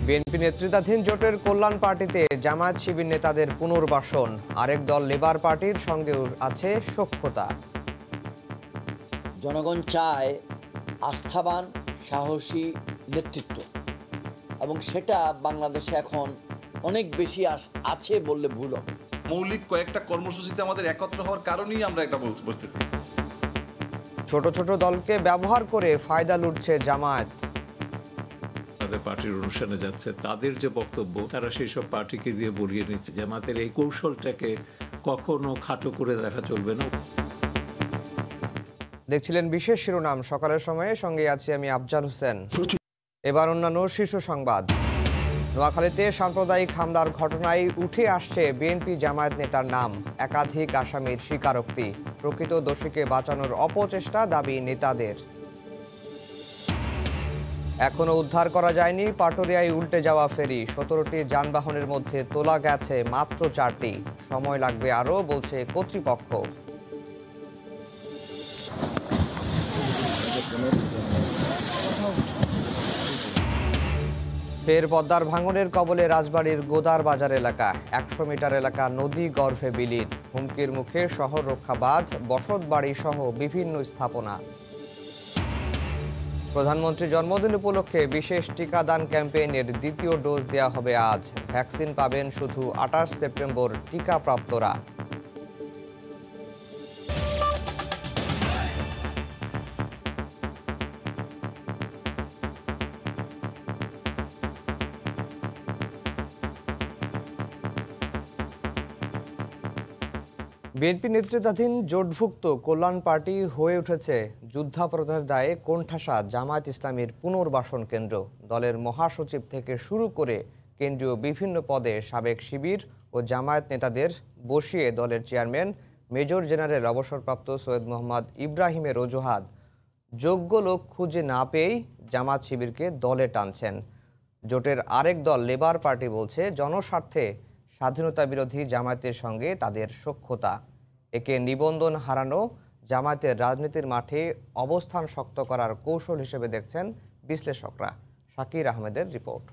BNP নেতৃত্বাধীন জোটের কল্যাণ পার্টিতে জামায়াত শিবির নেতাদের পুনর্বাসন, আরেক দল লেবার পার্টির সঙ্গেও আছে সখ্যতা। জনগণ চায় আস্থাবান সাহসী নেতৃত্ব, এবং সেটা বাংলাদেশে এখন অনেক বেশি আছে বললে ভুল হবে। মৌলিক কয়েকটা কর্মসূচিতে আমাদের একত্র হওয়ার কারণেই আমরা এটা বলতেছি। ছোট ছোট দলকে ব্যবহার করে ফায়দা লুটছে জামায়াত। তাদের পার্টির অনুষ্ঠানে যাচ্ছে, তাদের যে বক্তব্য তারা সেই সব পার্টিকে দিয়ে বলিয়ে নিচ্ছে। জামাতের এই কৌশলটাকে কখনো খাটো করে দেখা চলবে না। দেখছিলেন বিশেষ শিরোনাম সকালের সময়ে, সঙ্গে আছি আমি আফজাল হোসেন। এবার অন্যান্য শীর্ষ সংবাদ। নোয়াখালীতে সাম্প্রদায়িক হামলার ঘটনায় উঠে আসছে বিএনপি জামায়াত নেতার নাম, একাধিক আসামির স্বীকারোক্তি, প্রকৃত দোষীকে বাঁচানোর অপচেষ্টা দাবি নেতাদের। এখনো উদ্ধার করা যায়নি পাটুরিয়ায় উল্টে যাওয়া ফেরি, 17টি যানবাহনের মধ্যে তোলা গেছে মাত্র 4টি, সময় লাগবে আরও, বলছে কর্তৃপক্ষ। ফের পদ্মার ভাঙনের কবলে রাজবাড়ীর গোদার বাজার এলাকা, 100 মিটার এলাকা নদী গর্ভে বিলীন, হুমকির মুখে শহর রক্ষা বাঁধ, বসত বাড়ি সহ বিভিন্ন স্থাপনা। প্রধানমন্ত্রীর জন্মদিন উপলক্ষে বিশেষ টিকাদান ক্যাম্পেইনের দ্বিতীয় ডোজ দেওয়া হবে আজ, ভ্যাকসিন পাবেন শুধু 28 সেপ্টেম্বর টিকাপ্রাপ্তরা। বিএনপি নেতৃত্বাধীন জোটভুক্ত কল্যাণ পার্টি হয়ে উঠেছে যুদ্ধাপরাধের দায়ে কোণঠাসা জামায়াত ইসলামীর পুনর্বাসন কেন্দ্র। দলের মহাসচিব থেকে শুরু করে কেন্দ্রীয় বিভিন্ন পদে সাবেক শিবির ও জামায়াত নেতাদের বসিয়ে দলের চেয়ারম্যান মেজর জেনারেল অবসরপ্রাপ্ত সৈয়দ মোহাম্মদ ইব্রাহিমের অজুহাত, যোগ্য লোক খুঁজে না পেয়েই জামায়াত শিবিরকে দলে টানছেন। জোটের আরেক দল লেবার পার্টি বলছে জনস্বার্থে স্বাধীনতা বিরোধী জামায়াতের সঙ্গে তাদের সখ্যতা। একে নিবন্ধন হারানো জামায়াতের রাজনীতির মাঠে অবস্থান শক্ত করার কৌশল হিসেবে দেখছেন বিশ্লেষকরা। শাকির আহমেদের রিপোর্ট।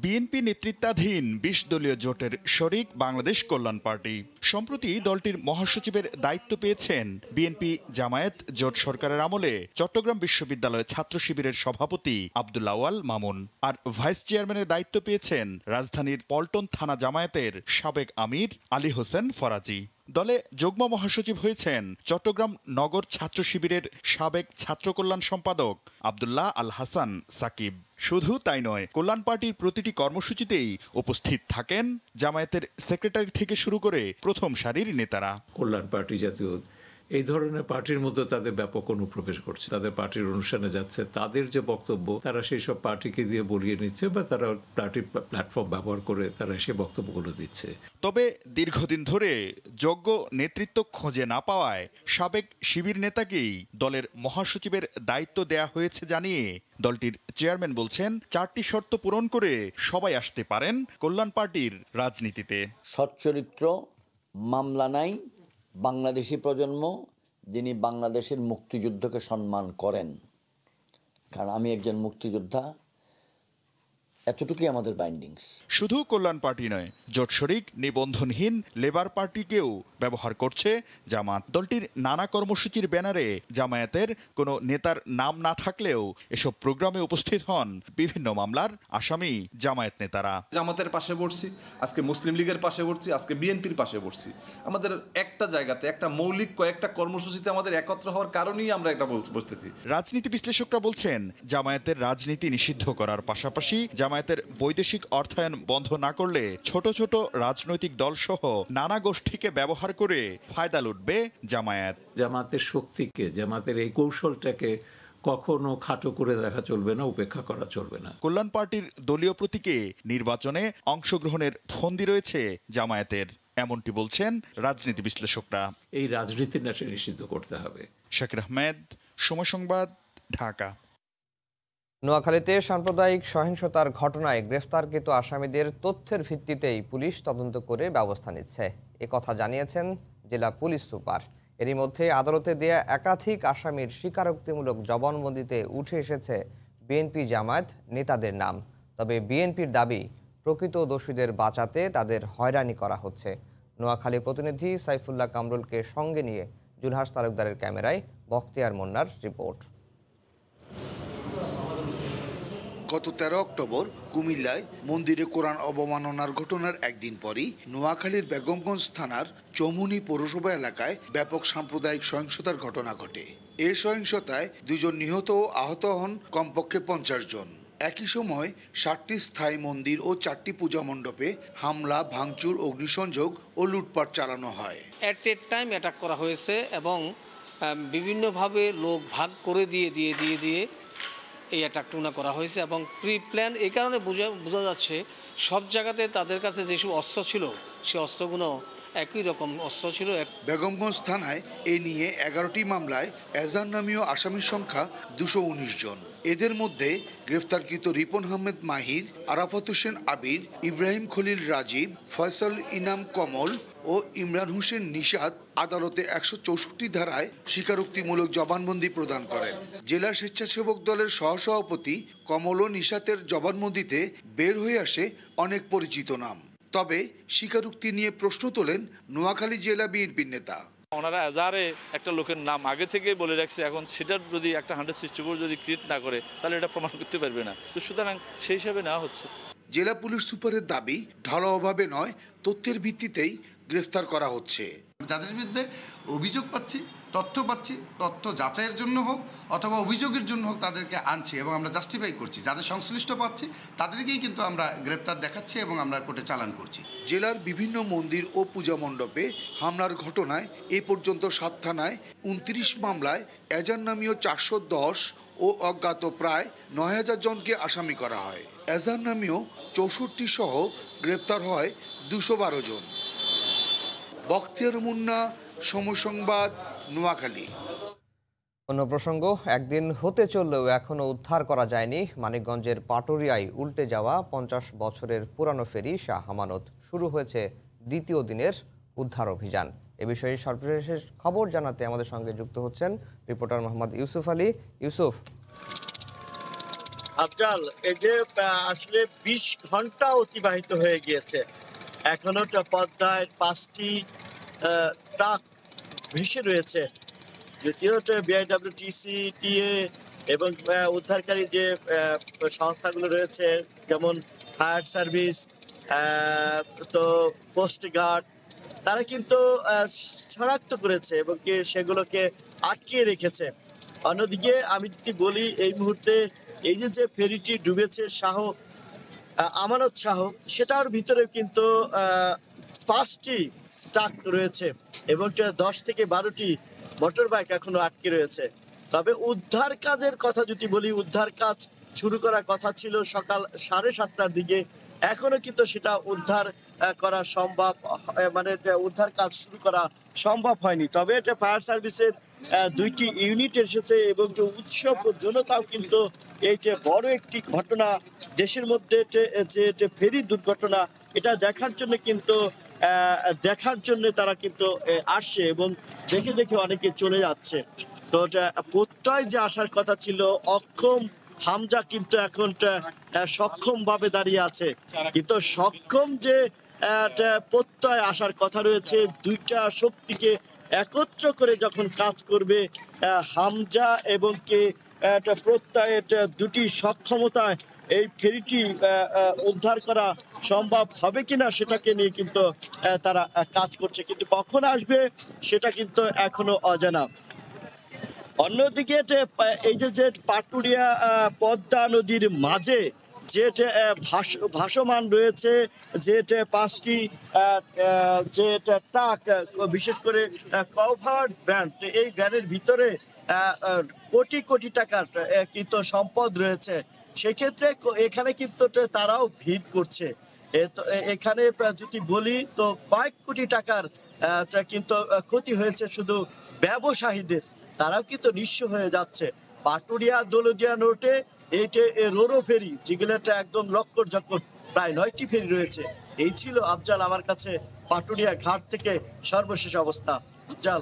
বিএনপি নেতৃত্বাধীন 20 দলীয় জোটের শরিক বাংলাদেশ কল্যাণ পার্টি। সম্প্রতি দলটির মহাসচিবের দায়িত্ব পেয়েছেন বিএনপি জামায়াত জোট সরকারের আমলে চট্টগ্রাম বিশ্ববিদ্যালয় ছাত্র শিবিরের সভাপতি আব্দুল আওয়াল মামুন, আর ভাইস চেয়ারম্যানের দায়িত্ব পেয়েছেন রাজধানীর পল্টন থানা জামায়াতের সাবেক আমির আলী হোসেন ফরাজি। দলে যুগ্ম মহাসচিব হয়েছেন চট্টগ্রাম নগর ছাত্র শিবিরের সাবেক ছাত্র কল্যাণ সম্পাদক আব্দুল্লাহ আল হাসান সাকিব। শুধু তাই নয়, কল্যাণ পার্টির প্রতিটি কর্মসূচিতেই উপস্থিত থাকেন জামায়াতের সেক্রেটারি থেকে শুরু করে প্রথম সারির নেতারা। কল্যাণ পার্টি জাতীয় এই ধরনের পার্টির মধ্যে তাদের ব্যাপক অনুপ্রবেশ করছে, তাদের পার্টির অনুষ্ঠানে যাচ্ছে, তাদের যে বক্তব্য তারা সেই সব পার্টিকে দিয়ে বলিয়ে নিচ্ছে, বা তারা পার্টির প্ল্যাটফর্ম ব্যবহার করে তারা সে বক্তব্যগুলো দিচ্ছে। তবে দীর্ঘদিন ধরে যোগ্য নেতৃত্ব খুঁজে না পাওয়ায় সাবেক শিবির নেতাকেই দলের মহাসচিবের দায়িত্ব দেয়া হয়েছে জানিয়ে দলটির চেয়ারম্যান বলছেন 4টি শর্ত পূরণ করে সবাই আসতে পারেন কল্যাণ পার্টির রাজনীতিতে। সচ্চরিত্র, মামলা নাই, বাংলাদেশি প্রজন্ম যিনি বাংলাদেশের মুক্তিযুদ্ধকে সম্মান করেন, কারণ আমি একজন মুক্তিযোদ্ধা, এতটুকুই আমাদের বাইন্ডিংস। শুধু কল্যাণ পার্টি নয়, জোট শরিক নিবন্ধনহীন লেবার পার্টিকেও ব্যবহার করছে জামায়াত। দলটির নানা কর্মসূচির ব্যানারে জামায়াতের কোনো নেতার নাম না থাকলেও এসব প্রোগ্রামে উপস্থিত হন বিভিন্ন মামলার আসামি জামায়াত নেতারা। জামাতের পাশে বসছি, আজকে মুসলিম লীগের পাশে বসছি, আজকে বিএনপির পাশে বসছি। আমাদের একটা জায়গাতে একটা মৌলিক কয়েকটা কর্মসূচিতে আমাদের একত্র হওয়ার কারণেই আমরা এটা বসতেছি। রাজনীতি বিশ্লেষকরা বলছেন জামায়াতের রাজনীতি নিষিদ্ধ করার পাশাপাশি জামায়াতের বৈদেশিক অর্থায়ন বন্ধ না করলে ছোট ছোট রাজনৈতিক দল সহ নানা গোষ্ঠীকে ব্যবহার করে ফায়দা লুটবে জামায়াত। জামাতের শক্তিকে, জামাতের এই কৌশলটাকে কখনো খাটো করে দেখা চলবে না, উপেক্ষা করা চলবে না। কল্যাণ পার্টির দলীয় প্রতীকে নির্বাচনে অংশগ্রহণের ফন্দি রয়েছে জামায়াতের, এমনটি বলছেন রাজনীতি বিশ্লেষকরা। এই রাজনীতির নেশা নিষিদ্ধ করতে হবে। শাকির আহমেদ, সময় সংবাদ, ঢাকা। নোয়াখালীতে সাম্প্রদায়িক সহিংসতার ঘটনায় গ্রেফতারকৃত আসামিদের তথ্যের ভিত্তিতেই পুলিশ তদন্ত করে ব্যবস্থা নিচ্ছে, একথা জানিয়েছেন জেলা পুলিশ সুপার। এরই মধ্যে আদালতে দেয়া একাধিক আসামির স্বীকারোক্তিমূলক জবানবন্দিতে উঠে এসেছে বিএনপি জামায়াত নেতাদের নাম। তবে বিএনপির দাবি, প্রকৃত দোষীদের বাঁচাতে তাদের হয়রানি করা হচ্ছে। নোয়াখালী প্রতিনিধি সাইফুল্লাহ কামরুলকে সঙ্গে নিয়ে জুলহাস তালুকদারের ক্যামেরায় বখতিয়ার মোন্নার রিপোর্ট। গত 13 অক্টোবর কুমিল্লায় মন্দিরে কোরআন অবমাননার ঘটনার একদিন পরই নোয়াখালীর বেগমগঞ্জ থানার চৌমুহনী পৌরসভা এলাকায় ব্যাপক সাম্প্রদায়িক সহিংসতার ঘটনা ঘটে। এই সহিংসতায় 2 জন নিহত ও আহত হন কমপক্ষে 50 জন। একই সময় 7টি স্থায়ী মন্দির ও 4টি পূজা মণ্ডপে হামলা, ভাঙচুর, অগ্নিসংযোগ ও লুটপাট চালানো হয়। অ্যাট এ টাইম অ্যাটাক করা হয়েছে এবং বিভিন্নভাবে লোক ভাগ করে দিয়ে এই অ্যাটাকটুনা করা হয়েছে এবং প্রি প্ল্যান। এই কারণে বোঝা যাচ্ছে সব জায়গাতে তাদের কাছে যেসব অস্ত্র ছিল সে অস্ত্রগুলো একই রকম অস্ত্র ছিল। বেগমগঞ্জ থানায় এ নিয়ে 11টি মামলায় এজাহার নামীয় আসামির সংখ্যা 219 জন। এদের মধ্যে গ্রেফতারকৃত রিপন আহমেদ মাহির, আরাফাত হোসেন আবির, ইব্রাহিম খলিল রাজীব, ফয়সাল ইনাম কমল ও ইমরান হোসেন নিশাত আদালতে 164 ধারায় স্বীকারোক্তিমূলক জবানবন্দি প্রদান করেন। জেলা স্বেচ্ছাসেবক দলের সহসভাপতি কমল ও নিশাতের জবানবন্দিতে বের হয়ে আসে অনেক পরিচিত নাম। তবে স্বীকারোক্তি নিয়ে প্রশ্ন তোলেন নোয়াখালী জেলা বিএনপির নেতা। ওনারা এজাহারে একটা লোকের নাম আগে থেকে বলে রাখছে, এখন সেটার যদি একটা 164 যদি ক্রিয়েট না করে তাহলে এটা প্রমাণ করতে পারবে না। তো সুতরাং সেই হিসাবে নেওয়া হচ্ছে। জেলা পুলিশ সুপারের দাবি, ঢালাওভাবে নয়, তথ্যের ভিত্তিতেই গ্রেফতার করা হচ্ছে। যাদের বিরুদ্ধে অভিযোগ পাচ্ছি, তথ্য যাচাইয়ের জন্য হোক অথবা অভিযোগের জন্য হোক তাদেরকে আনছি এবং আমরা জাস্টিফাই করছি। যাদের সংশ্লিষ্ট পাচ্ছি তাদেরকেই কিন্তু আমরা গ্রেপ্তার দেখাচ্ছি এবং আমরা কোর্টে চালান করছি। জেলার বিভিন্ন মন্দির ও পূজা মণ্ডপে হামলার ঘটনায় এ পর্যন্ত 7 থানায় 29 মামলায় এজাহার নামীয় 410 ও অজ্ঞাত প্রায় 9000 জনকে আসামি করা হয়। এজাহার নামীয় 64 সহ গ্রেপ্তার হয় 212 জন। বখতিয়ার মুন্না, সময় সংবাদ, নোয়াখালী। অন্য প্রসঙ্গ, একদিন হতে চললেও এখনও উদ্ধার করা যায়নি মানিকগঞ্জের পাটুরিয়ায় উল্টে যাওয়া 50 বছরের পুরানো ফেরি শাহ আমানত। শুরু হয়েছে দ্বিতীয় দিনের উদ্ধার অভিযান। এ বিষয়ে সর্বশেষ খবর জানাতে আমাদের সঙ্গে যুক্ত হচ্ছেন রিপোর্টার মোহাম্মদ ইউসুফ আলী। ইউসুফ, আফজাল, এই যে আসলে 20 ঘন্টা অতিবাহিত হয়ে গিয়েছে, এখনো পদ্মায় 5টি ট্রাক ভেসে রয়েছে। যদিও বিআইডব্লিউটিসি, টিএ এবং উদ্ধারকারী যে সংস্থাগুলো রয়েছে যেমন ফায়ার সার্ভিস, তো কোস্ট গার্ড, তারা কিন্তু শনাক্ত করেছে এবং সেগুলোকে আটকিয়ে রেখেছে। অন্যদিকে আমি যদি বলি, এই মুহূর্তে এই যে ফেরিটি ডুবেছে আমানত শাহ, সেটার ভিতরে কিন্তু 5টি ট্রাক রয়েছে এবং 10 থেকে 12টি মোটর বাইক এখনো আটকে রয়েছে। তবে উদ্ধার কাজের কথা যদি বলি, উদ্ধার কাজ শুরু করার কথা ছিল সকাল 7:30টার দিকে, এখনো কিন্তু সেটা উদ্ধার করা সম্ভব, মানে উদ্ধার কাজ শুরু করা সম্ভব হয়নি। তবে এটা ফায়ার সার্ভিসের 2টি ইউনিট এসেছে এবং উৎসব জনতাও কিন্তু এই যে বড় একটি ঘটনা দেশের মধ্যে যে ফেরি দুর্ঘটনা, এটা দেখার জন্য তারা কিন্তু আসছে এবং দেখে অনেকে চলে যাচ্ছে। তো প্রত্যয় যে আসার কথা ছিল অক্ষম হামজা কিন্তু এখন সক্ষম ভাবে দাঁড়িয়ে আছে, কিন্তু সক্ষম যে প্রত্যয় আসার কথা রয়েছে, 2টা শক্তিকে একত্র করে যখন কাজ করবে হামজা এবং প্রত্যয়ের 2টি সক্ষমতায় এই ফেরিটি উদ্ধার করা সম্ভব হবে কিনা সেটাকে নিয়ে কিন্তু তারা কাজ করছে, কিন্তু কখন আসবে সেটা কিন্তু এখনো অজানা। অন্যদিকে এই যে পাটুরিয়া পদ্মা নদীর মাঝে যে ভাসমান রয়েছে, যে 5টি যে ট্রাক, বিশেষ করে কভার্ড ভ্যান, এই ভ্যানের ভিতরে কোটি কোটি টাকার কিন্তু সম্পদ রয়েছে। সেক্ষেত্রে এখানে কিন্তু তারাও ভিড় করছে। এখানে যদি বলি তো কয়েক কোটি টাকার কিন্তু ক্ষতি হয়েছে শুধু ব্যবসায়ীদের, তারাও কিন্তু নিঃস্ব হয়ে যাচ্ছে। পাটুরিয়া দৌলতদিয়া নোটে এই যে রোরো ফেরি, যেগুলো একদম লক্কর ঝক্কর, প্রায় 9টি ফেরি রয়েছে। এই ছিল আফজাল আমার কাছে পাটুরিয়া ঘাট থেকে সর্বশেষ অবস্থা। আফজাল।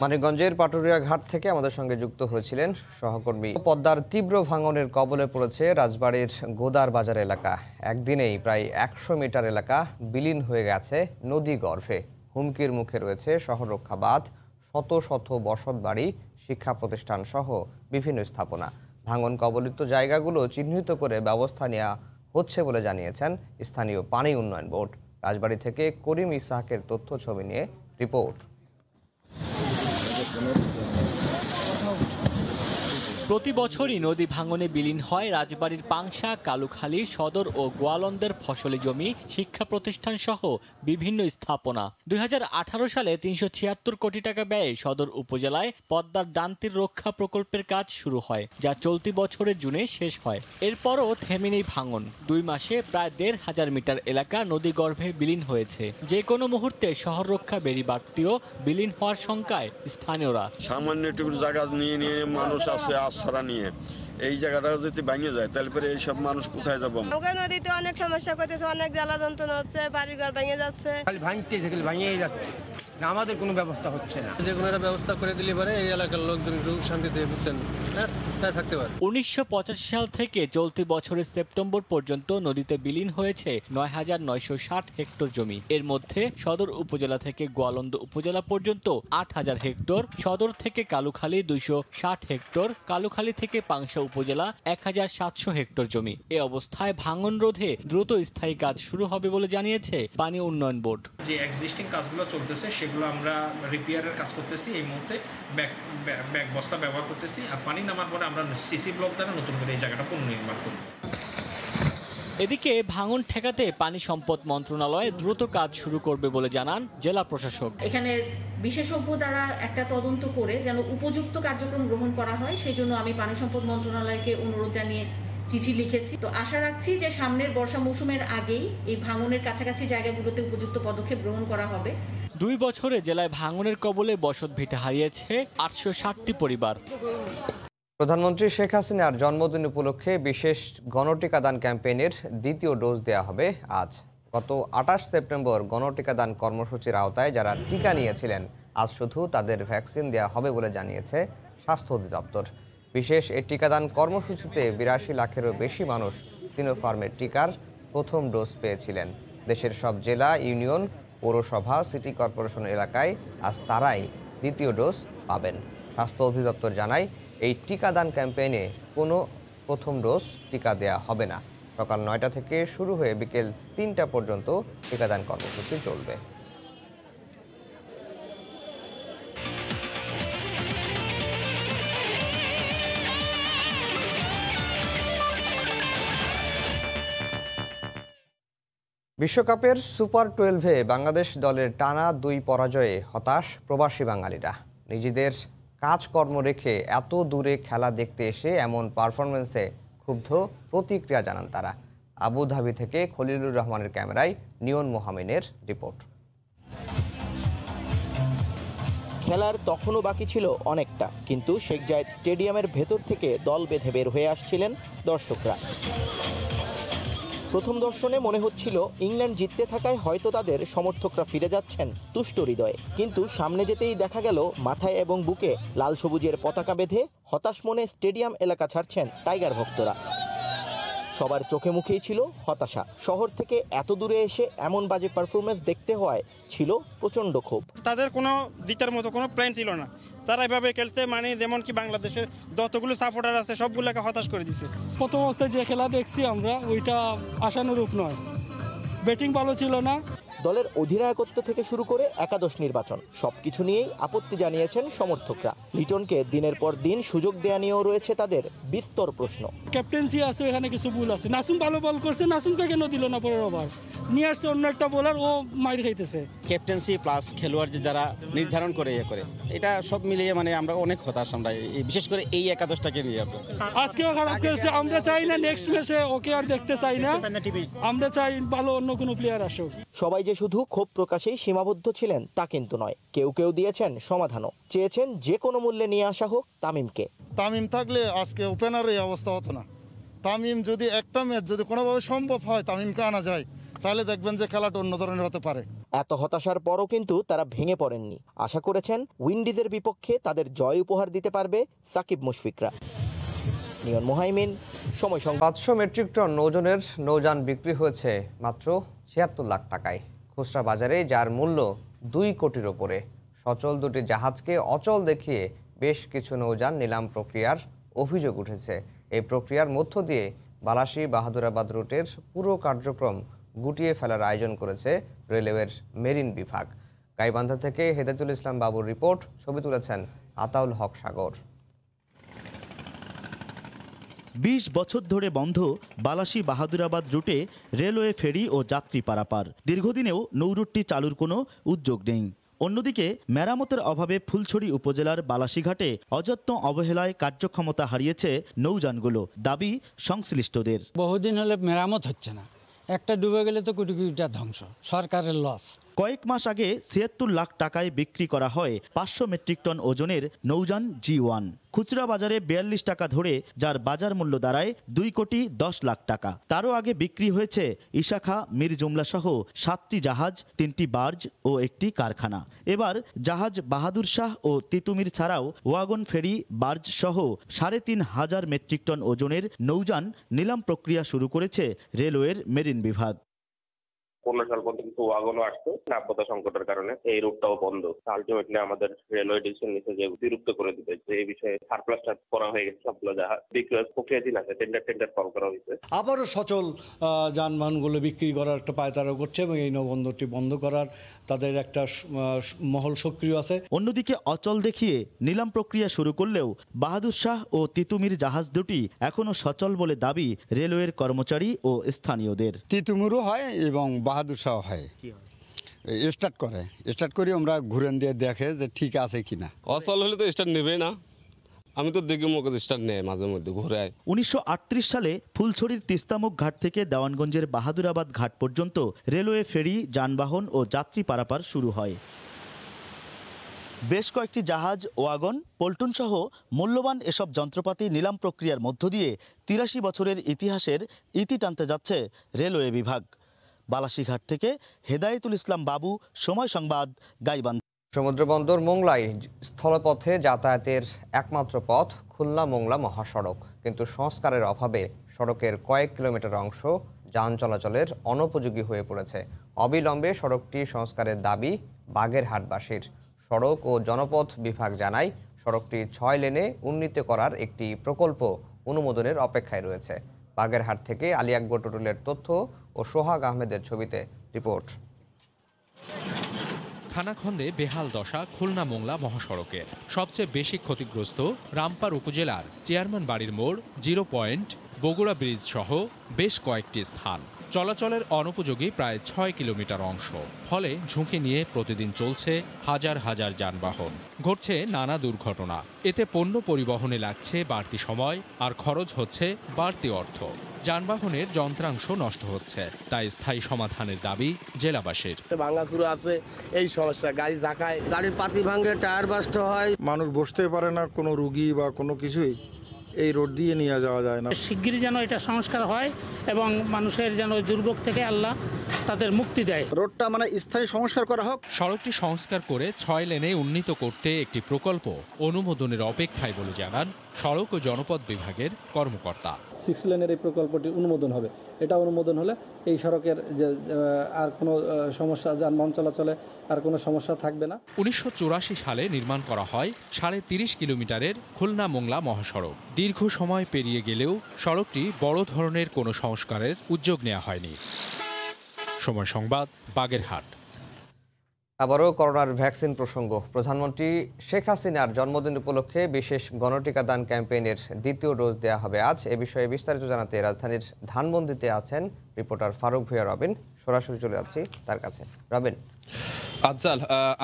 মানিকগঞ্জের পাটুরিয়া ঘাট থেকে আমাদের সঙ্গে যুক্ত হয়েছিলেন সহকর্মী। পদ্মার তীব্র ভাঙনের কবলে পড়েছে রাজবাড়ীর গোদার বাজার এলাকা। একদিনেই প্রায় 100 মিটার এলাকা বিলীন হয়ে গেছে নদী গর্ভে। হুমকির মুখে রয়েছে শহর রক্ষা বাঁধ, শত শত বসত বাড়ি, শিক্ষা প্রতিষ্ঠান সহ বিভিন্ন স্থাপনা। ভাঙন কবলিত জায়গাগুলো চিহ্নিত করে ব্যবস্থা নেওয়া হচ্ছে বলে জানিয়েছেন স্থানীয় পানি উন্নয়ন বোর্ড। রাজবাড়ী থেকে করিম ইসহাকের তথ্য ছবি নিয়ে রিপোর্ট। প্রতি বছরই নদী ভাঙনে বিলীন হয় রাজবাড়ীর পাংশা, কালুখালী, সদর ও গোয়ালন্দের ফসলি জমি, শিক্ষা প্রতিষ্ঠান সহ বিভিন্ন স্থাপনা। 2018 সালে 376 কোটি টাকা ব্যয়ে সদর উপজেলায় পদ্মার ডানতীর রক্ষা প্রকল্পের কাজ শুরু হয়, যা চলতি বছরের জুনে শেষ হয়। এরপরও থেমে নেই ভাঙন। 2 মাসে প্রায় 1,500 মিটার এলাকা নদী গর্ভে বিলীন হয়েছে। যে কোনো মুহূর্তে শহর রক্ষা বেড়ি বাড়তিও বিলীন হওয়ার শঙ্কায় স্থানীয়রা। সামান্য একটু জায়গা নিয়ে মানুষ আছে আশ্রয় নিয়ে, এই জায়গাটা যদি ভেঙে যায় তাহলে পরে এইসব মানুষ কোথায় যাবো? নদীতে অনেক সমস্যা করতেছে, অনেক জ্বালা যন্ত্রণা হচ্ছে, বাড়িঘর ভেঙে যাচ্ছে। ভাঙতেছে, ভেঙেই যাচ্ছে, আমাদের কোনো ব্যবস্থা হচ্ছে না। যে কোনো একটা ব্যবস্থা করে দিলে পরে এই এলাকার লোকজন একটু শান্তিতে বুঝছেন থাকতে পারে। 1985 সাল থেকে চলতি বছরের সেপ্টেম্বর পর্যন্ত নদীতে বিলীন হয়েছে 9,960 হেক্টর জমি। এর মধ্যে সদর উপজেলা থেকে গোয়ালন্দ উপজেলা পর্যন্ত 8,000 হেক্টর, সদর থেকে কালুখালী 260 হেক্টর, কালুখালী থেকে পাংশা উপজেলা 1,700 হেক্টর জমি। এ অবস্থায় ভাঙন রোধে দ্রুত স্থায়ী কাজ শুরু হবে বলে জানিয়েছে পানি উন্নয়ন বোর্ড। যে এক্সিস্টিং কাজগুলো চলতেছে সেগুলো আমরা রিপেয়ারের কাজ করতেছি। এই মুহূর্তে ব্যাগ বস্তা ব্যবহার করতেছি, আর পানি নামার পরে আমরা সিসি ব্লক দ্বারা নতুন করে এই জায়গাটা পুনর্নির্মাণ করব। এদিকে ভাঙন ঠেকাতে পানি সম্পদ মন্ত্রণালয় দ্রুত কাজ শুরু করবে বলে জানান জেলা প্রশাসক। এখানে বিশেষজ্ঞ দ্বারা একটা তদন্ত করে যেন উপযুক্ত কার্যক্রম গ্রহণ করা হয়, সেই জন্য আমি পানি সম্পদ মন্ত্রণালয়কে অনুরোধ জানিয়ে চিঠি লিখেছি। তো আশা রাখছি যে সামনের বর্ষা মৌসুমের আগেই এই ভাঙনের কাছাকাছি জায়গাগুলোতে উপযুক্ত পদক্ষেপ গ্রহণ করা হবে। 2 বছরে জেলায় ভাঙনের কবলে বসত ভিটা হারিয়েছে 860টি পরিবার। প্রধানমন্ত্রী শেখ হাসিনার জন্মদিন উপলক্ষে বিশেষ গণটিকাদান ক্যাম্পেইনের দ্বিতীয় ডোজ দেওয়া হবে আজ। গত 28 সেপ্টেম্বর গণটিকাদান কর্মসূচির আওতায় যারা টিকা নিয়েছিলেন আজ শুধু তাদের ভ্যাকসিন দেওয়া হবে বলে জানিয়েছে স্বাস্থ্য অধিদপ্তর। বিশেষ এই টিকাদান কর্মসূচিতে 82 লাখেরও বেশি মানুষ সিনোফার্মের টিকার প্রথম ডোজ পেয়েছিলেন। দেশের সব জেলা, ইউনিয়ন, পৌরসভা, সিটি কর্পোরেশন এলাকায় আজ তারাই দ্বিতীয় ডোজ পাবেন। স্বাস্থ্য অধিদপ্তর জানায় এই টিকাদান ক্যাম্পেইনে কোনো প্রথম ডোজ টিকা দেওয়া হবে না। সকাল 9টা থেকে শুরু হয়ে বিকেল 3টা পর্যন্ত টিকাদান কর্মসূচি চলবে। বিশ্বকাপের সুপার 12-এ বাংলাদেশ দলের টানা 2 পরাজয়ে হতাশ প্রবাসী বাঙালিরা। নিজেদের কাজকর্ম রেখে এত দূরে খেলা দেখতে এসে এমন পারফরমেন্সে ক্ষুব্ধ প্রতিক্রিয়া জানান তারা। আবুধাবি থেকে খলিলুর রহমানের ক্যামেরায় নিয়ন মোহামিনের রিপোর্ট। খেলার তখনও বাকি ছিল অনেকটা, কিন্তু শেখ জায়েদ স্টেডিয়ামের ভেতর থেকে দল বেঁধে বের হয়ে আসছিলেন দর্শকরা। প্রথম দর্শনে মনে হচ্ছিল ইংল্যান্ড জিততে থাকায় হয়তো তাদের সমর্থকরা ফিরে যাচ্ছেন তুষ্ট হৃদয়ে, কিন্তু সামনে যেতেই দেখা গেল মাথায় এবং বুকে লাল সবুজের পতাকা বেঁধে হতাশ মনে স্টেডিয়াম এলাকা ছাড়ছেন টাইগার ভক্তরা। সবার চোখে মুখেই ছিল হতাশা। শহর থেকে এত দূরে এসে এমন বাজে পারফরমেন্স দেখতে হওয়ায় ছিল প্রচণ্ড ক্ষোভ। তাদের কোনো দিতার মতো কোনো প্ল্যান ছিল না, তারা এভাবে খেলতে মানে যেমন কি বাংলাদেশের যতগুলো সাপোর্টার আছে সবগুলোকে হতাশ করে দিছে। প্রথম অবস্থায় যে খেলা দেখছি আমরা ওইটা আশানুরূপ নয়, ব্যাটিং ভালো ছিল না। দলের অধিনায়কত্ব থেকে শুরু করে একাদশ নির্বাচন সবকিছু নিয়েই আপত্তি জানিয়েছেন সমর্থকরা। লিটনকে দিনের পর দিন সুযোগ দেয়া নিয়েও রয়েছে তাদের বিস্তর প্রশ্ন। ক্যাপ্টেন্সি আছে, এখানে কিছু ভুল আছে। নাসুম ভালো বল করছে, নাসুমকে কেন দিল না পরের ওভার? নিয়ে আসছে অন্য একটা বোলার, ও মাইর খাইতেছে। ক্যাপ্টেন্সি প্লাস খেলোয়াড় যে যারা নির্ধারণ করে করে এটা সব মিলিয়ে মানে আমরা অনেক হতাশ, আমরা বিশেষ করে এই একাদশটাকে নিয়ে। আজকেও খারাপ খেলছে, আমরা চাই না নেক্সট ম্যাচে ওকে আর দেখতে চাই না, আমরা চাই ভালো অন্য কোনো প্লেয়ার আসুক। সবাই যে শুধু ক্ষোভ প্রকাশেই সীমাবদ্ধ ছিলেন তা কিন্তু নয়, কেউ কেউ দিয়েছেন সমাধানও, চেয়েছেন যে কোনো মূল্যে নিয়ে আসা হোক তামিমকে। তামিম থাকলে আজকে ওপেনারের এই অবস্থা হতো না। তামিম যদি একটা ম্যাচ যদি কোনোভাবে সম্ভব হয় তামিমকে আনা যায়, তাহলে দেখবেন যে খেলাটা অন্য ধরনের হতে পারে। এত হতাশার পরও কিন্তু তারা ভেঙে পড়েননি। আশা করেছেন উইন্ডিজের বিপক্ষে তাদের জয় উপহার দিতে পারবে সাকিব মুশফিকরা। নিয়ন মোহাইমিন, সময় সংবাদ। 500 মেট্রিক টন নৌজনের নৌযান বিক্রি হয়েছে মাত্র 76 লাখ টাকায় খুচরা বাজারে, যার মূল্য 2 কোটির ওপরে। সচল দুটি জাহাজকে অচল দেখিয়ে বেশ কিছু নৌযান নিলাম প্রক্রিয়ার অভিযোগ উঠেছে। এই প্রক্রিয়ার মধ্য দিয়ে বালাসী বাহাদুরাবাদ রুটের পুরো কার্যক্রম গুটিয়ে ফেলার আয়োজন করেছে রেলওয়ের মেরিন বিভাগ। গাইবান্ধা থেকে হেদায়েতুল ইসলাম বাবুর রিপোর্ট, ছবি তুলেছেন আতাউল হক সাগর। 20 বছর ধরে বন্ধ বালাসী বাহাদুরাবাদ রুটে রেলওয়ে ফেরি ও যাত্রী পারাপার। দীর্ঘদিনেও নৌরুটটি চালুর কোনো উদ্যোগ নেই। অন্যদিকে মেরামতের অভাবে ফুলছড়ি উপজেলার বালাসীঘাটে অযত্ন অবহেলায় কার্যক্ষমতা হারিয়েছে নৌযানগুলো, দাবি সংশ্লিষ্টদের। বহুদিন হলে মেরামত হচ্ছে না, একটা ডুবে গেলে তো কোটি কোটি টাকা ধ্বংস, সরকারের লস। কয়েক মাস আগে 76 লাখ টাকায় বিক্রি করা হয় 500 মেট্রিক টন ওজনের নৌযান G1। খুচরা বাজারে 42 টাকা ধরে, যার বাজার মূল্য দাঁড়ায় 2 কোটি 10 লাখ টাকা। তারও আগে বিক্রি হয়েছে ইশাখা, মীর জুমলা সহ 7টি জাহাজ, 3টি বার্জ ও একটি কারখানা। এবার জাহাজ বাহাদুর শাহ ও তিতুমির ছাড়াও ওয়াগন ফেরি, বার্জ সহ 3,500 মেট্রিক টন ওজনের নৌযান নিলাম প্রক্রিয়া শুরু করেছে রেলওয়ের মেরিন বিভাগ। 15 সাল পর্যন্ত কিন্তু ওয়াগনও আসতো, নাব্যতা সংকটের কারণে এই রুটটাও বন্ধ। আলটিমেটলি আমাদের রেলওয়ে ডিসিশন নিচ্ছে যে বিলুপ্ত করে দিতে, যে এই বিষয়ে সারপ্লাসটা করা হয়ে গেছে। সবগুলো জাহাজ বিক্রয় প্রক্রিয়াধীন আছে, টেন্ডার ফর্ম করা হয়েছে। আবারও সচল যানবাহনগুলো বিক্রি করার একটা পায়তারা করছে এবং এই নৌবন্দরটি বন্ধ করার তাদের একটা মহল সক্রিয় আছে। অন্যদিকে অচল দেখিয়ে নিলাম প্রক্রিয়া শুরু করলেও বাহাদুর শাহ ও তিতুমির জাহাজ দুটি এখনো সচল বলে দাবি রেলওয়ের কর্মচারী ও স্থানীয়দের। তিতুমিরও হয় এবং বাহাদুর শাহ হয়, স্টার্ট করে আমরা ঘুরেন দিয়ে দেখে যে ঠিক আছে কিনা। অচল হলে তো স্টার্ট নেবে না, আমি তো দেখি মুখ স্টার্ট নেয় মাঝে মধ্যে ঘুরে। 1938 সালে ফুলছড়ির তিস্তামুখ ঘাট থেকে দেওয়ানগঞ্জের বাহাদুরাবাদ ঘাট পর্যন্ত রেলওয়ে ফেরি, যানবাহন ও যাত্রী পারাপার শুরু হয়। বেশ কয়েকটি জাহাজ, ওয়াগন, পল্টন সহ মূল্যবান এসব যন্ত্রপাতি নিলাম প্রক্রিয়ার মধ্য দিয়ে 83 বছরের ইতিহাসের ইতি টানতে যাচ্ছে রেলওয়ে বিভাগ। বালাসীঘাট থেকে হেদায়েতুল ইসলাম বাবু, সময় সংবাদ, গাইবান্ধা। সমুদ্রবন্দর মোংলায় স্থলপথে যাতায়াতের একমাত্র পথ খুলনা মোংলা মহাসড়ক, কিন্তু সংস্কারের অভাবে সড়কের কয়েক কিলোমিটার অংশ যান চলাচলের অনুপযোগী হয়ে পড়েছে। অবিলম্বে সড়কটি সংস্কারের দাবি বাগেরহাটবাসীর। সড়ক ও জনপথ বিভাগ জানায়, সড়কটি 6 লেনে উন্নীত করার একটি প্রকল্প অনুমোদনের অপেক্ষায় রয়েছে। বাগেরহাট থেকে আলী আকবর টুটুলের তথ্য ও সোহাগ আহমেদের ছবিতে রিপোর্ট। খানাখন্দে বেহাল দশা খুলনা মোংলা মহাসড়কের। সবচেয়ে বেশি ক্ষতিগ্রস্ত রামপার উপজেলার চেয়ারম্যান বাড়ির মোড়, 0 পয়েন্ট, বগুড়া ব্রিজ সহ বেশ কয়েকটি স্থান। চলাচলের অনুপযোগী প্রায় 6 কিলোমিটার অংশ, ফলে ঝুঁকি নিয়ে প্রতিদিন চলছে হাজার হাজার যানবাহন। ঘটছে নানা দুর্ঘটনা। এতে পণ্য পরিবহনে লাগছে বাড়তি সময়, আর খরচ হচ্ছে বাড়তি অর্থ। যানবাহনের যন্ত্রাংশ নষ্ট হচ্ছে, তাই স্থায়ী সমাধানের দাবি জেলাবাসীর। ভাঙাচুরা আছে, এই সমস্যা, গাড়ি ধাক্কায়, গাড়ির পাতি ভাঙে, টায়ার বাস্ট হয়, মানুষ বসতে পারে না, কোনো রুগী বা কোনো কিছুই এই রোড দিয়ে নিয়ে যাওয়া যায় না। শিগগিরই যেন এটা সংস্কার হয় এবং মানুষের যেন দুর্ভোগ থেকে আল্লাহ তাদের মুক্তি দেয়। রোডটা মানে স্থায়ী সংস্কার করা হোক। সড়কটি সংস্কার করে 6 লেনে উন্নীত করতে একটি প্রকল্প অনুমোদনের অপেক্ষায় বলে জানান সড়ক ও জনপথ বিভাগের কর্মকর্তা। 6 লেনের এই প্রকল্পটি অনুমোদন হবে। এটা অনুমোদন হলে এই সড়কের যে আর কোনো সমস্যা, যানবাহন চলাচলে আর কোনো সমস্যা থাকবে না। 1984 সালে নির্মাণ করা হয় 30.5 কিলোমিটারের খুলনা মোংলা মহাসড়ক। দীর্ঘ সময় পেরিয়ে গেলেও সড়কটি বড় ধরনের কোনো সংস্কারের উদ্যোগ নেওয়া হয়নি। সময় সংবাদ, বাগেরহাট। আবারও করোনার ভ্যাকসিন প্রসঙ্গ। প্রধানমন্ত্রী শেখ হাসিনার জন্মদিন উপলক্ষে বিশেষ গণটিকা দান ক্যাম্পেইনের 2য় ডোজ দেওয়া হবে আজ। এ বিষয়ে বিস্তারিত জানাতে রাজধানীর ধানমন্ডিতে আছেন রিপোর্টার ফারুক ভূঁইয়া রবিন। সরাসরি চলে যাচ্ছি তার কাছে। রবিন, আফজাল,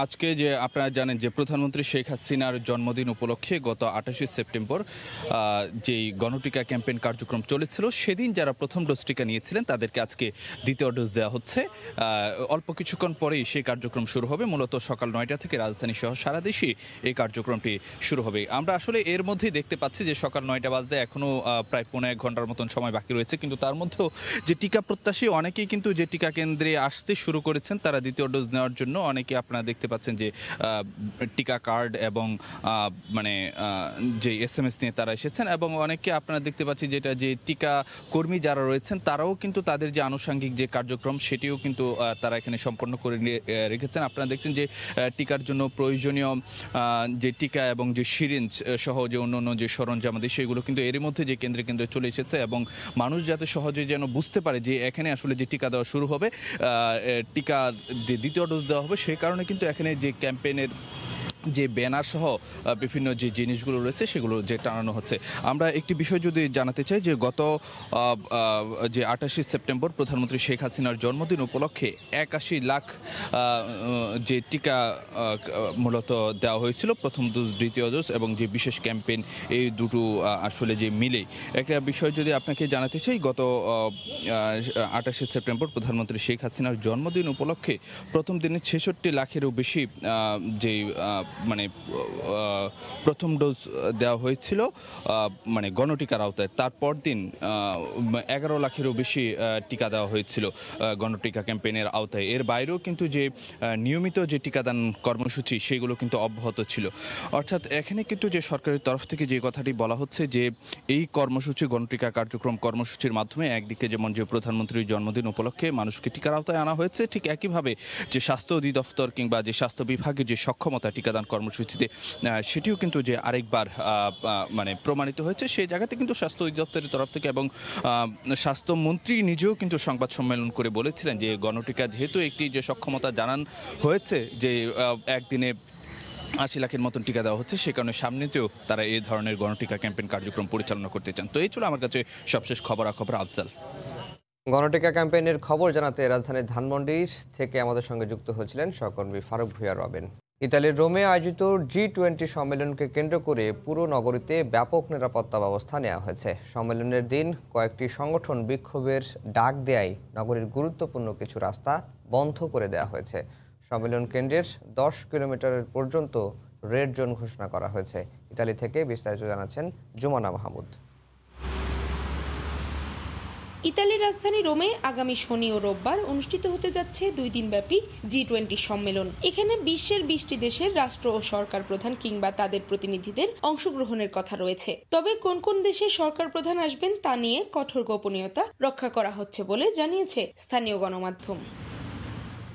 আজকে যে আপনারা জানেন যে প্রধানমন্ত্রী শেখ হাসিনার জন্মদিন উপলক্ষে গত 28 সেপ্টেম্বর যেই গণটিকা ক্যাম্পেইন কার্যক্রম চলেছিল, সেদিন যারা প্রথম ডোজ টিকা নিয়েছিলেন তাদেরকে আজকে দ্বিতীয় ডোজ দেওয়া হচ্ছে। অল্প কিছুক্ষণ পরেই সেই কার্যক্রম শুরু হবে। মূলত সকাল 9টা থেকে রাজধানী সহ সারা দেশে এই কার্যক্রমটি শুরু হবে। আমরা আসলে এর মধ্যেই দেখতে পাচ্ছি যে সকাল 9টা বাজতে এখনও প্রায় 1.5 ঘন্টার মতন সময় বাকি রয়েছে, কিন্তু তার মধ্যেও যে টিকা প্রত্যাশী অনেকেই কিন্তু যে টিকা কেন্দ্রে আসতে শুরু করেছেন তারা দ্বিতীয় ডোজ নেওয়ার জন্য অনেকে আপনারা দেখতে পাচ্ছেন যে টিকা কার্ড এবং মানে যে SMS নিয়ে তারা এসেছেন, এবং অনেকে আপনারা দেখতে পাচ্ছি যেটা যে টিকা কর্মী যারা রয়েছেন তারাও কিন্তু তাদের যে আনুষঙ্গিক যে কার্যক্রম সেটিও কিন্তু তারা এখানে সম্পন্ন করে রেখেছেন। আপনারা দেখছেন যে টিকার জন্য প্রয়োজনীয় যে টিকা এবং যে সিরিঞ্জ সহ যে অন্য যে সরঞ্জামাদি সেগুলো কিন্তু এরই মধ্যে যে কেন্দ্রে চলে এসেছে, এবং মানুষ যাতে সহজে যেন বুঝতে পারে যে এখানে আসলে যে টিকা দেওয়া শুরু হবে, টিকা যে দ্বিতীয় ডোজ দেওয়া হবে, সেই কারণে কিন্তু এখানে যে ক্যাম্পেইনের যে ব্যানার সহ বিভিন্ন যে জিনিসগুলো রয়েছে সেগুলো যে টানানো হচ্ছে। আমরা একটি বিষয় যদি জানাতে চাই যে গত যে 28 সেপ্টেম্বর প্রধানমন্ত্রী শেখ হাসিনার জন্মদিন উপলক্ষে 81 লাখ যে টিকা মূলত দেওয়া হয়েছিল, প্রথম ডোজ দ্বিতীয় ডোজ এবং যে বিশেষ ক্যাম্পেইন, এই দুটো আসলে যে মিলে একটা বিষয় যদি আপনাকে জানাতে চাই, গত 28 সেপ্টেম্বর প্রধানমন্ত্রী শেখ হাসিনার জন্মদিন উপলক্ষে প্রথম দিনে 66 লাখেরও বেশি যে মানে প্রথম ডোজ দেওয়া হয়েছিল মানে গণটিকার আওতায়। তারপর দিন 11 লাখেরও বেশি টিকা দেওয়া হয়েছিল গণটিকা ক্যাম্পেইনের আওতায়। এর বাইরেও কিন্তু যে নিয়মিত যে টিকাদান কর্মসূচি সেগুলো কিন্তু অব্যাহত ছিল। অর্থাৎ এখানে কিন্তু যে সরকারের তরফ থেকে যে কথাটি বলা হচ্ছে যে এই কর্মসূচি গণটিকা কার্যক্রম কর্মসূচির মাধ্যমে একদিকে যেমন যে প্রধানমন্ত্রীর জন্মদিন উপলক্ষে মানুষকে টিকার আওতায় আনা হয়েছে, ঠিক একইভাবে যে স্বাস্থ্য অধিদপ্তর কিংবা যে স্বাস্থ্য বিভাগের যে সক্ষমতা টিকাদান কর্মসূচিতে সেটিও কিন্তু যে আরেকবার মানে প্রমাণিত হয়েছে। সেই জায়গাতে কিন্তু স্বাস্থ্য অধিদপ্তরের তরফ থেকে এবং স্বাস্থ্যমন্ত্রী নিজেও কিন্তু সংবাদ সম্মেলন করে বলেছিলেন যে গণটিকা যেহেতু একটি যে সক্ষমতা জানান হয়েছে যে একদিনে 80 লাখের মতন টিকা দেওয়া হচ্ছে, সে কারণে সামনেতেও তারা এই ধরনের গণটিকা ক্যাম্পেইন কার্যক্রম পরিচালনা করতে চান। তো এই ছিল আমার কাছে সবশেষ খবরাখবর। আফজাল, গণটিকা ক্যাম্পেইনের খবর জানাতে রাজধানীর ধানমন্ডির থেকে আমাদের সঙ্গে যুক্ত হয়েছিলেন সহকর্মী ফারুক ভুঁইয়া রবেন। ইতালির রোমে আয়োজিত G20 সম্মেলনকে কেন্দ্র করে পুরো নগরীতে ব্যাপক নিরাপত্তা ব্যবস্থা নেওয়া হয়েছে। সম্মেলনের দিন কয়েকটি সংগঠন বিক্ষোভের ডাক দেয়ায় নগরীর গুরুত্বপূর্ণ কিছু রাস্তা বন্ধ করে দেওয়া হয়েছে। সম্মেলন কেন্দ্রের 10 কিলোমিটার পর্যন্ত রেড জোন ঘোষণা করা হয়েছে। ইতালি থেকে বিস্তারিত জানাচ্ছেন জুমানা মাহমুদ। ইতালির রাজধানী রোমে আগামী শনি ও রোববার অনুষ্ঠিত হতে যাচ্ছে 2 দিনব্যাপী G20 সম্মেলন। এখানে বিশ্বের 20টি দেশের রাষ্ট্র ও সরকার প্রধান কিংবা তাদের প্রতিনিধিদের অংশগ্রহণের কথা রয়েছে। তবে কোন কোন দেশের সরকার প্রধান আসবেন তা নিয়ে কঠোর গোপনীয়তা রক্ষা করা হচ্ছে বলে জানিয়েছে স্থানীয় গণমাধ্যম।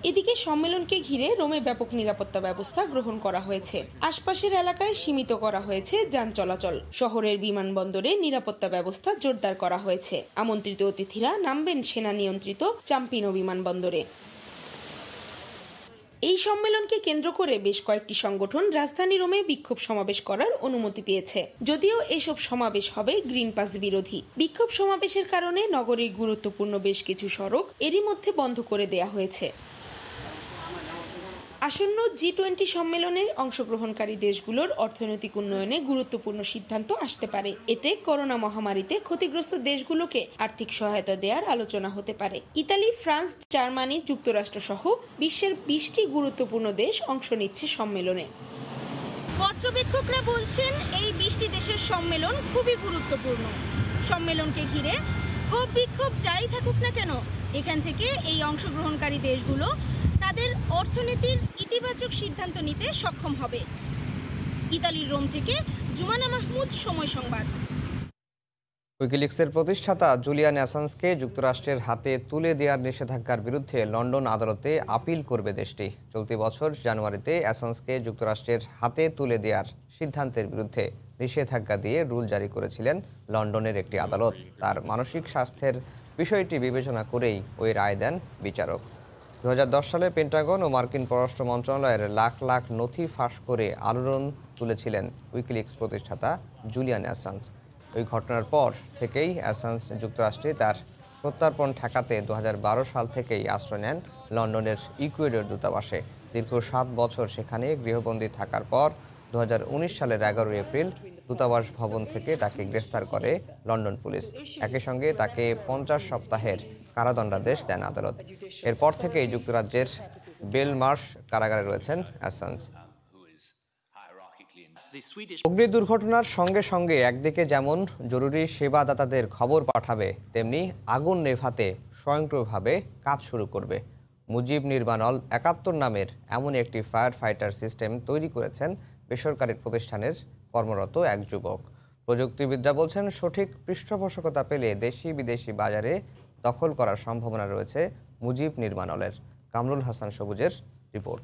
এদিকে সম্মেলনকে ঘিরে রোমে ব্যাপক নিরাপত্তা ব্যবস্থা গ্রহণ করা হয়েছে। আশপাশের এলাকায় সীমিত করা হয়েছে যান চলাচল। শহরের বিমানবন্দরে নিরাপত্তা ব্যবস্থা জোরদার করা হয়েছে। আমন্ত্রিত অতিথিরা নামবেন সেনা নিয়ন্ত্রিত চাম্পিনো বিমানবন্দরে। এই সম্মেলনকে কেন্দ্র করে বেশ কয়েকটি সংগঠন রাজধানী রোমে বিক্ষোভ সমাবেশ করার অনুমতি পেয়েছে। যদিও এসব সমাবেশ হবে গ্রিন পাস বিরোধী। বিক্ষোভ সমাবেশের কারণে নগরীর গুরুত্বপূর্ণ বেশ কিছু সড়ক এরই মধ্যে বন্ধ করে দেয়া হয়েছে। আসন্ন G20 সম্মেলনে অংশগ্রহণকারী দেশগুলোর অর্থনৈতিক উন্নয়নে গুরুত্বপূর্ণ সিদ্ধান্ত আসতে পারে। এতে করোনা মহামারীতে ক্ষতিগ্রস্ত দেশগুলোকে আর্থিক সহায়তা দেওয়ার আলোচনা হতে পারে। ইতালি, ফ্রান্স, জার্মানি, যুক্তরাষ্ট্র সহ বিশ্বের 20টি গুরুত্বপূর্ণ দেশ অংশ নিচ্ছে সম্মেলনে। পর্যবেক্ষকরা বলছেন এই 20টি দেশের সম্মেলন খুবই গুরুত্বপূর্ণ। সম্মেলনকে ঘিরে ক্ষোভ বিক্ষোভ যাই থাকুক না কেন, এখান থেকে এই অংশগ্রহণকারী দেশগুলো তাদের অর্থনীতির ইতিবাচক সিদ্ধান্ত নিতে সক্ষম হবে। ইতালির রোম থেকে জুমানা মাহমুদ, সময় সংবাদ। উইকিলিক্সের প্রতিষ্ঠাতা জুলিয়ান অ্যাসাঞ্জকে যুক্তরাষ্ট্রের হাতে তুলে দেওয়ার নিষেধাজ্ঞার বিরুদ্ধে লন্ডন আদালতে আপিল করবে দেশটি। চলতি বছর জানুয়ারিতে অ্যাসাঞ্জকে যুক্তরাষ্ট্রের হাতে তুলে দেওয়ার সিদ্ধান্তের বিরুদ্ধে নিষেধাজ্ঞা দিয়ে রুল জারি করেছিলেন লন্ডনের একটি আদালত। তার মানসিক স্বাস্থ্যের বিষয়টি বিবেচনা করেই ওই রায় দেন বিচারক। 2010 সালে পেন্টাগন ও মার্কিন পররাষ্ট্র মন্ত্রণালয়ের লাখ লাখ নথি ফাঁস করে আলোড়ন তুলেছিলেন উইকিলিক্স প্রতিষ্ঠাতা জুলিয়ান অ্যাসাঞ্জ। ওই ঘটনার পর থেকেই অ্যাসাঞ্জ যুক্তরাষ্ট্রে তার প্রত্যর্পণ ঠেকাতে 2012 সাল থেকেই আশ্রয় নেন লন্ডনের ইকুয়েডর দূতাবাসে। দীর্ঘ 7 বছর সেখানে গৃহবন্দী থাকার পর 2019 সালের 11 এপ্রিল দূতাবাস ভবন থেকে তাকে গ্রেফতার করে লন্ডন পুলিশ। একই সঙ্গে তাকে 50 সপ্তাহের কারাদণ্ডাদেশ দেন আদালত। এরপর থেকেই যুক্তরাজ্যের বেলমার্শ কারাগারে রয়েছেন অ্যাসাঞ্জ। অগ্নি দুর্ঘটনার সঙ্গে সঙ্গে একদিকে যেমন জরুরি সেবাদাতাদের খবর পাঠাবে, তেমনি আগুন নেভাতে স্বয়ংক্রিয়ভাবে কাজ শুরু করবে। মুজিব নির্বাণল 71 নামের এমন একটি ফায়ার ফাইটার সিস্টেম তৈরি করেছেন বেসরকারি প্রতিষ্ঠানের কর্মরত এক যুবক। প্রযুক্তিবিদরা বলছেন, সঠিক পৃষ্ঠপোষকতা পেলে দেশি বিদেশি বাজারে দখল করার সম্ভাবনা রয়েছে মুজিব নির্বাণলের। কামরুল হাসান সবুজের রিপোর্ট।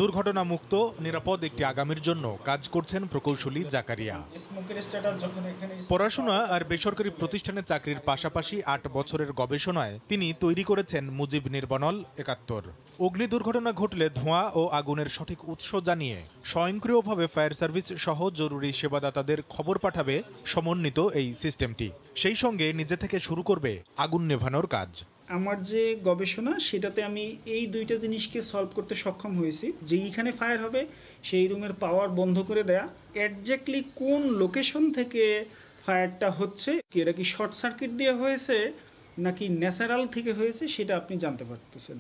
দুর্ঘটনামুক্ত নিরাপদ একটি আগামীর জন্য কাজ করছেন প্রকৌশলী জাকারিয়া। পড়াশোনা আর বেসরকারি প্রতিষ্ঠানে চাকরির পাশাপাশি 8 বছরের গবেষণায় তিনি তৈরি করেছেন মুজিব নির্বাণল 71। অগ্নি দুর্ঘটনা ঘটলে ধোঁয়া ও আগুনের সঠিক উৎস জানিয়ে স্বয়ংক্রিয়ভাবে ফায়ার সার্ভিস সহ জরুরি সেবাদাতাদের খবর পাঠাবে সমন্বিত এই সিস্টেমটি। সেই সঙ্গে নিজে থেকে শুরু করবে আগুন নেভানোর কাজ। আমার যে গবেষণা সেটাতে আমি এই দুইটা জিনিসকে সলভ করতে সক্ষম হয়েছি। যেইখানে ফায়ার হবে সেই রুমের পাওয়ার বন্ধ করে দেয়া, এক্স্যাক্টলি কোন লোকেশন থেকে ফায়ারটা হচ্ছে, এটা কি শর্ট সার্কিট দিয়ে হয়েছে নাকি ন্যাচারাল থেকে হয়েছে, সেটা আপনি জানতে পারতেছেন।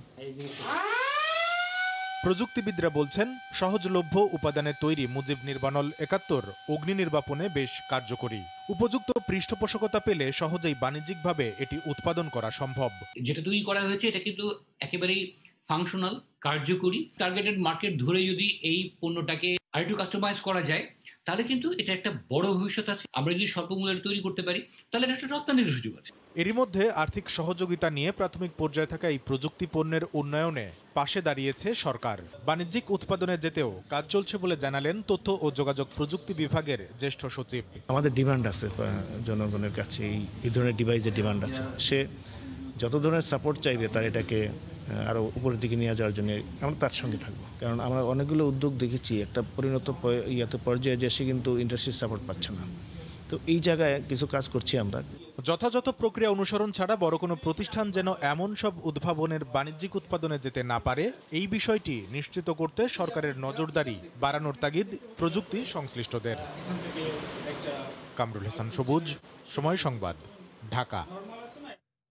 প্রযুক্তিবিদরা বলছেন, সহজলভ্য উপাদানে তৈরি মুজিব নির্বাণল 71 অগ্নি নির্বাপনে বেশ কার্যকরী। উপযুক্ত পৃষ্ঠপোষকতা পেলে সহজেই বাণিজ্যিকভাবে এটি উৎপাদন করা সম্ভব। যেটা তৈরি করা হয়েছে এটা কিন্তু একেবারেই ফাংশনাল, কার্যকরী। টার্গেটেড মার্কেট ধরে যদি এই পণ্যটাকে আরেকটু কাস্টমাইজ করা যায় তাহলে কিন্তু এটা একটা বড় ভবিষ্যৎ আছে। আমরা যদি স্বল্প মূল্যে তৈরি করতে পারি তাহলে এটা একটা রপ্তানির সুযোগ আছে। এরই মধ্যে আর্থিক সহযোগিতা নিয়ে প্রাথমিক পর্যায়ে থাকা এই প্রযুক্তি পণ্যের উন্নয়নে পাশে দাঁড়িয়েছে সরকার। বাণিজ্যিক উৎপাদনে যেতেও কাজ চলছে বলে জানালেন তথ্য ও যোগাযোগ প্রযুক্তি বিভাগের জ্যেষ্ঠ সচিব। আমাদের ডিমান্ড আছে, জনগণের কাছে এই ধরনের ডিভাইসের ডিমান্ড আছে। সে যত ধরনের সাপোর্ট চাইবে তার এটাকে আরও উপরের দিকে নিয়ে যাওয়ার জন্য আমরা তার সঙ্গে থাকবো। কারণ আমরা অনেকগুলো উদ্যোগ দেখেছি একটা পরিণত পর্যায়ে যে সে কিন্তু ইন্ডাস্ট্রির সাপোর্ট পাচ্ছে না। তো এই জায়গায় কিছু কাজ করছি আমরা। যথাযথ প্রক্রিয়া অনুসরণ ছাড়া বড় কোনো প্রতিষ্ঠান যেন এমন সব উদ্ভাবনের বাণিজ্যিক উৎপাদনে যেতে না পারে, এই বিষয়টি নিশ্চিত করতে সরকারের নজরদারি বাড়ানোর তাগিদ প্রযুক্তি সংশ্লিষ্টদের। কামরুল হাসান সবুজ, সময় সংবাদ, ঢাকা।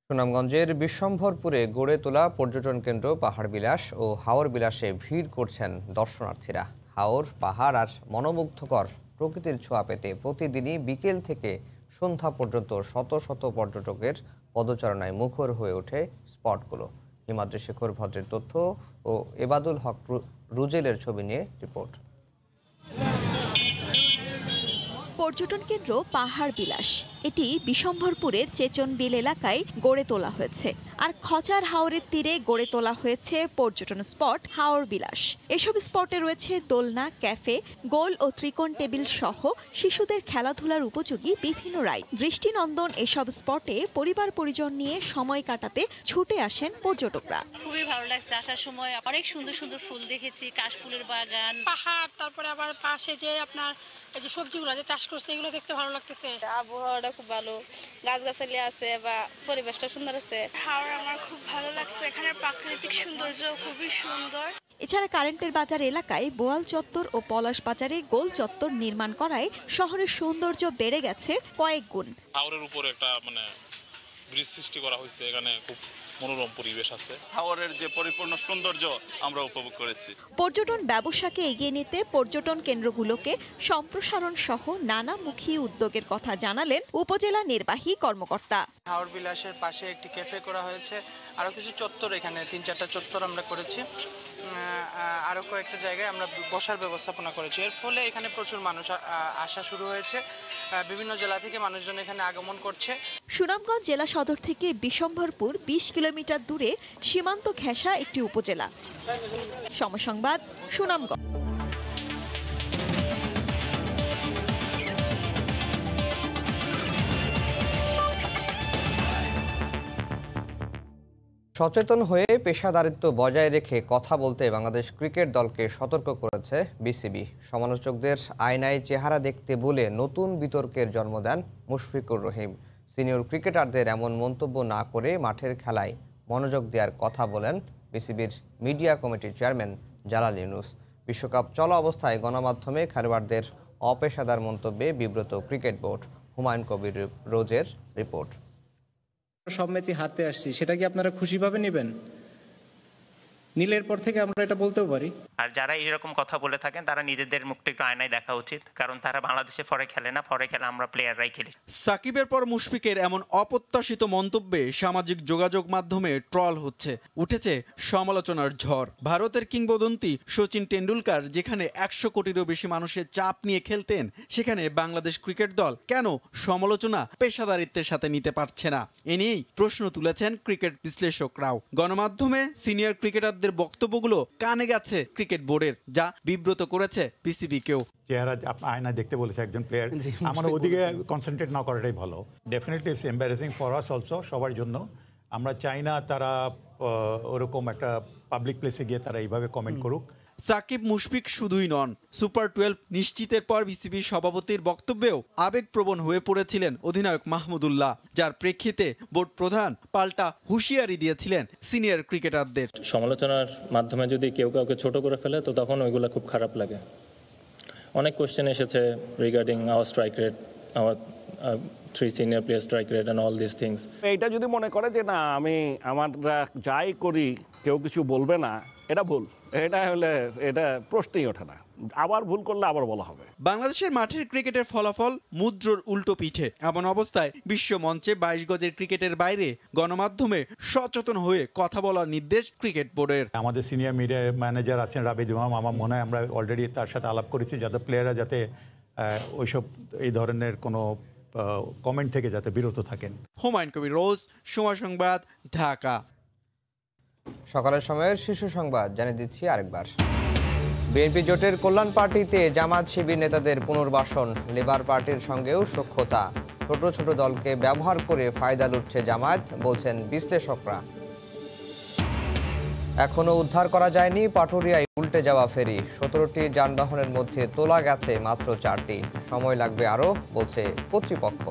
সুনামগঞ্জের বিশ্বম্ভরপুরে গড়ে তোলা পর্যটন কেন্দ্র পাহাড় বিলাস ও হাওর বিলাসে ভিড় করছেন দর্শনার্থীরা। হাওর, পাহাড় আর মনোমুগ্ধকর প্রকৃতির ছোঁয়া পেতে প্রতিদিনই বিকেল থেকে সন্ধ্যা পর্যন্ত শত শত পর্যটকের পদচারণায় মুখর হয়ে ওঠে স্পটগুলো। হিমাদ্রি শেখর ভদ্রের তথ্য ও এবাদুল হক রুজেলের ছবি নিয়ে রিপোর্ট। পর্যটন কেন্দ্র পাহাড় বিলাস, এটি বিশ্বম্ভরপুরের চেচনবিল এলাকায় গড়ে তোলা হয়েছে। আর খচার হাওরের তীরে গড়ে তোলা হয়েছে পর্যটন স্পট হাওর বিলাস। এসব স্পটে রয়েছে দোলনা, ক্যাফে, গোল ও ত্রিকোণ টেবিল সহ শিশুদের খেলাধুলার উপযোগী বিভিন্ন রাইড। দৃষ্টিনন্দন এসব স্পটে পরিবার পরিজন নিয়ে সময় কাটাতে ছুটে আসেন পর্যটকরা। খুবই ভালো লাগছে, আসার সময় অনেক সুন্দর সুন্দর ফুল দেখেছি, কাশফুলের বাগান, পাহাড়, তারপরে আবার পাশে যে আপনার এই যে সবজিগুলো যে চাষ করছে এগুলো দেখতে ভালো লাগতেছে। আবহাওয়াটা খুব ভালো, গাছগাছালি আছে বা পরিবেশটা সুন্দর আছে। হাওড় আমার খুব ভালো লাগছে, এখানে প্রাকৃতিক সৌন্দর্য খুবই সুন্দর। এছাড়া কারেন্টের বাজার এলাকায় বোয়াল চত্বর ও পলাশ বাজারে গোল চত্বর নির্মাণ করায় শহরের সৌন্দর্য বেড়ে গেছে কয়েক গুণ। হাওরের উপরে একটা ব্রিজ সৃষ্টি করা হয়েছে, এখানে খুব মনোরম পরিবেশ আছে। হাওরের যে পরিপূর্ণ সৌন্দর্য আমরা উপভোগ করেছি। পর্যটন ব্যবসাকে এগিয়ে নিতে পর্যটন কেন্দ্রগুলোকে সম্প্রসারণ সহ নানামুখী উদ্যোগের কথা জানালেন উপজেলা নির্বাহী কর্মকর্তা। হাওর বিলাসের পাশে একটি ক্যাফে করা হয়েছে, আরো কিছু চত্বর, এখানে 3-4টা চত্বর আমরা করেছি। আরো কয়েকটা জায়গায় আমরা বসার ব্যবস্থাপনা করেছি। এর ফলে এখানে প্রচুর মানুষ আসা শুরু হয়েছে। বিভিন্ন জেলা থেকে মানুষজন এখানে আগমন করছে। সুনামগঞ্জ জেলা সদর থেকে বিশ্বম্ভরপুর 20 কিলোমিটার দূরে সীমান্ত ঘেঁষা একটি উপজেলা। সময় সংবাদ, সুনামগঞ্জ। সচেতন হয়ে পেশাদারিত্ব বজায় রেখে কথা বলতে বাংলাদেশ ক্রিকেট দলকে সতর্ক করেছে বিসিবি। সমালোচকদের আয়নায় চেহারা দেখতে বলে নতুন বিতর্কের জন্ম দেন মুশফিকুর রহিম। সিনিয়র ক্রিকেটারদের এমন মন্তব্য না করে মাঠের খেলায় মনোযোগ দেওয়ার কথা বলেন বিসিবির মিডিয়া কমিটির চেয়ারম্যান জালাল ইউনুস। বিশ্বকাপ চলা অবস্থায় গণমাধ্যমে খেলোয়াড়দের অপেশাদার মন্তব্যে বিব্রত ক্রিকেট বোর্ড। হুমায়ুন কবির রোজের রিপোর্ট। সব ম্যাচে হাতে আসছি, সেটা কি আপনারা খুশিভাবে নেবেন? নীলের পর থেকে আমরা এটা বলতেও পারি। আর যারা এরকম কথা বলে থাকেন তারা নিজেদের মুখটা একটু আয়নায় দেখা উচিত, কারণ তারা বাংলাদেশে ফরে খেলে না, ফরে খেলে আমরা প্লেয়াররাই খেলি। সাকিবের পর মুশফিকের এমন অপ্রত্যাশিত মন্তব্যে সামাজিক যোগাযোগ মাধ্যমে ট্রল হচ্ছে, উঠেছে সমালোচনার ঝড়। ভারতের কিংবদন্তি সচিন টেন্ডুলকার যেখানে 100 কোটিরও বেশি মানুষের চাপ নিয়ে খেলতেন, সেখানে বাংলাদেশ ক্রিকেট দল কেন সমালোচনা পেশাদারিত্বের সাথে নিতে পারছে না? এ নিয়েই প্রশ্ন তুলেছেন ক্রিকেট বিশ্লেষকরাও। গণমাধ্যমে সিনিয়র ক্রিকেটারদের বক্তব্যগুলো কানে গেছে ক্রিকেট বোর্ডের, যা বিব্রত করেছে বিসিবিকেও। চেহারা আয়নায় দেখতে বলেছে একজন প্লেয়ার, আমার ওদিকে কনসেন্ট্রেট না করাটাই ভালো। Definitely it's embarrassing for us also, সবার জন্য। আমরা চাই না তারা ওরকম একটা পাবলিক প্লেসে গিয়ে তারা এইভাবে কমেন্ট করুক। সাকিব মুশফিক শুধুই নন, সুপার 12 নিশ্চিতের পর বিসিবির সভাপতির বক্তব্যেও আবেগপ্রবণ হয়ে পড়েছিলেন অধিনায়ক মাহমুদুল্লাহ, যার প্রেক্ষিতে বোর্ড প্রধান পাল্টা হুঁশিয়ারি দিয়েছিলেন সিনিয়র ক্রিকেটারদের। সমালোচনার মাধ্যমে যদি কেউ কাউকে ছোট করে ফেলে তো তখন ওইগুলো খুব খারাপ লাগে। অনেক কোশ্চেন এসেছে regarding our strike rate, our 3 senior player strike rate and all this things. এইটা যদি মনে করে যে না আমরা যাই করি কেউ কিছু বলবে না, এটা ভুল। এটা প্রশ্নই ওঠে না। আবার ভুল করলে আবার বলা হবে। বাংলাদেশের মাঠের ক্রিকেটের ফলাফল মুদ্রার উল্টো পিঠে। এমন অবস্থায় বিশ্ব মঞ্চে 22 গজের ক্রিকেটের বাইরে গণমাধ্যমে সচেতন হয়ে কথা বলার নির্দেশ ক্রিকেট বোর্ডের। আমাদের সিনিয়র মিডিয়া ম্যানেজার আছেন রাবিদ ইমাম, আমার মনে হয় আমরা অলরেডি তার সাথে আলাপ করেছি যাতে প্লেয়াররা যাতে ওইসব এই ধরনের কোনো কমেন্ট থেকে যাতে বিরত থাকেন। হুমায়ুন কবির রোজ, সময় সংবাদ, ঢাকা। সকালের সময়ের শীর্ষ সংবাদ জানিয়ে দিচ্ছি আরেকবার। বিএনপি জোটের কল্যাণ পার্টিতে জামাত শিবির নেতাদের পুনর্বাসন, লেবার পার্টির সঙ্গেও সখ্যতা। ছোট ছোট দলকে ব্যবহার করে ফায়দা লুটছে জামায়াত, বলছেন বিশ্লেষকরা। এখনো উদ্ধার করা যায়নি পাটুরিয়ায় উল্টে যাওয়া ফেরি। 17টি যানবাহনের মধ্যে তোলা গেছে মাত্র 4টি, সময় লাগবে আরও, বলছে কর্তৃপক্ষ।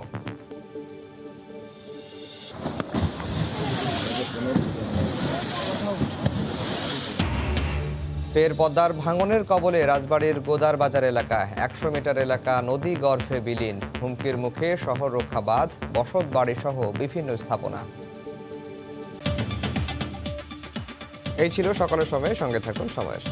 ফের পদ্মার ভাঙনের কবলে রাজবাড়ীর গোদার বাজার এলাকা। 100 মিটার এলাকা নদী গর্ভে বিলীন, হুমকির মুখে শহর রক্ষা বাঁধ, বসত বাড়ি সহ বিভিন্ন স্থাপনা। এই ছিল সকালের সময়, সঙ্গে থাকুন সময়ের।